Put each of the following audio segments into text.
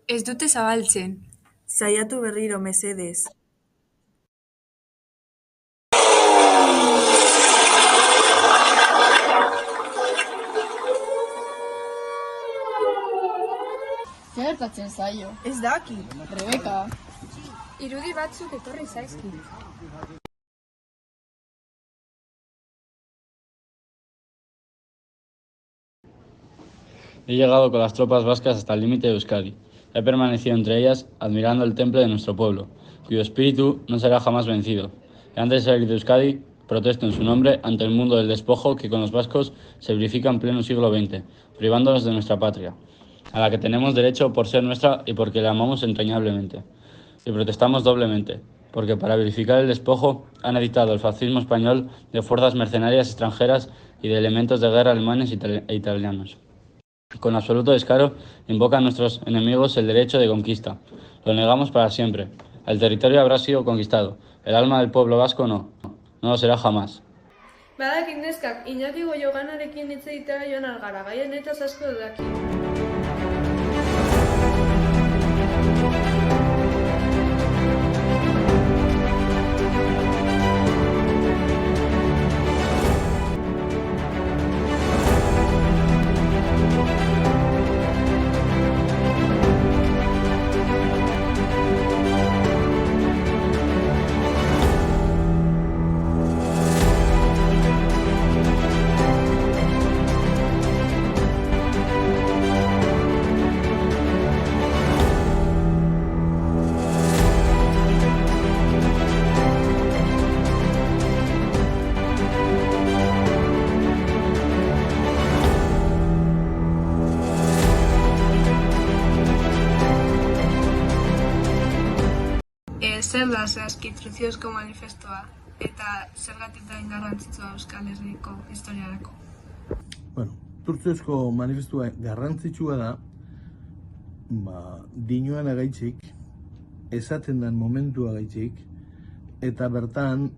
Ez dute zabaltzen. Saiatu berriro, mesedez. Zer gertatzen zaio? Ez daki. Rebeka. Irudi batzuk etorri zaizki. He llegado con las tropas vascas hasta el límite de Euskadi. He permanecido entre ellas, admirando el temple de nuestro pueblo, cuyo espíritu no será jamás vencido. Y antes de salir de Euskadi, protesto en su nombre ante el mundo del despojo que con los vascos se verifica en pleno siglo XX, privándonos de nuestra patria, a la que tenemos derecho por ser nuestra y porque la amamos entrañablemente. Y protestamos doblemente, porque para verificar el despojo han editado el fascismo español de fuerzas mercenarias extranjeras y de elementos de guerra alemanes e italianos. Con absoluto descaro, invocan a nuestros enemigos el derecho de conquista. Lo negamos para siempre. El territorio habrá sido conquistado. El alma del pueblo vasco no. No lo será jamás. Badakit neskak, Iñaki Goioganarekin hitz egitera joan algara, gai honetaz asko daki. Zer da zehazki truziozko manifestua eta zergatik da garrantzitsua Euskal Herriko historiarako? Truziozko manifestua garrantzitsua da, dinuan agaitzik, esaten den momentua agaitzik, eta bertan,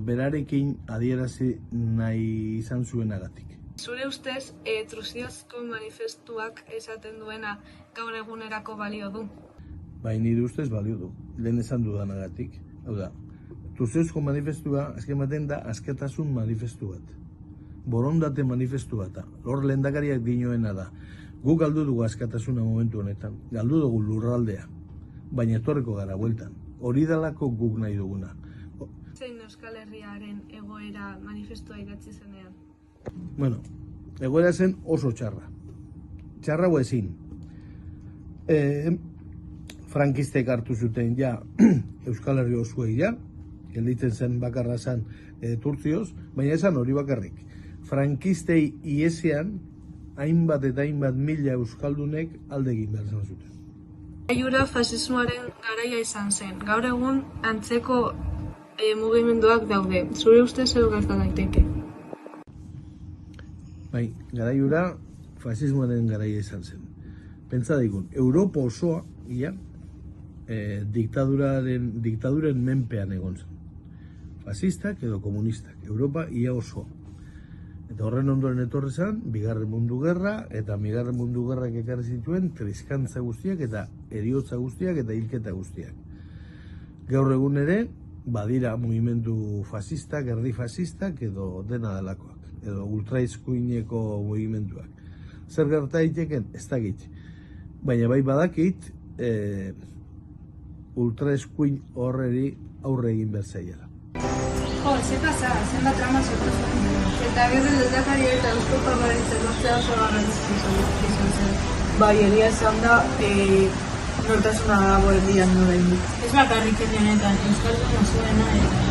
berarekin adierazi nahi izan zuenagatik. Zure ustez, truziozko manifestuak esaten duena gaur egunerako balio du? Bai, nire ustez balio du, lehen esan dudanagatik. Hau da, truziozko manifestua azken baten da askatasun manifestu bat. Borondate manifestu bat da. Hor lehendakariak dinoena da. Guk galdu dugu askatasuna momentu honetan. Galdu dugu lurraldea. Baina etorreko gara bueltan. Hori dalako guk nahi duguna. Zein Euskal Herriaren egoera manifestua idatzi zenean? Egoera zen oso txarra. Txarra ezin. Frankistek hartu zuten Euskal Herri osoei gelditzen zen bakarra zen Turtzioz, baina esan hori bakarrik. Frankistei iesean, hainbat eta hainbat mila euskaldunek alde egin behar zen zuten. Garaiura fasismoaren garaia izan zen. Gaur egun antzeko mugimenduak daude. Zure ustez zer gerta daiteke? Bai, garaiura fasismoaren garaia izan zen. Pentsa daigun, Europa osoa, diktaduren menpean egon zen. Fasistak edo komunistak, Europa ia osoa. Eta horren ondoren etorri zen, Bigarren Mundu Gerra, eta Bigarren Mundu Gerrak ekarri zituen triskantza guztiak eta heriotza guztiak eta hilketa guztiak. Gaur egun ere, badira mugimendu fasistak, erdi fasistak edo dena delakoak, edo ultraizkuineko mugimenduak. Zer gerta daiteken? Ez dakit. Baina bai badakit, ultraeskuin horreri aurre egin behar zaiela. Ze pasa, zenbat trama sortu zuen. Eta gero lehendakari eta Eusko Jaurlaritzak lortzea oso garrantzitsua izan zen. Bai, egia esan da, nortasuna dagoen dian oraindik. Ez bakarrik herri honetan, euskalduna zuena eta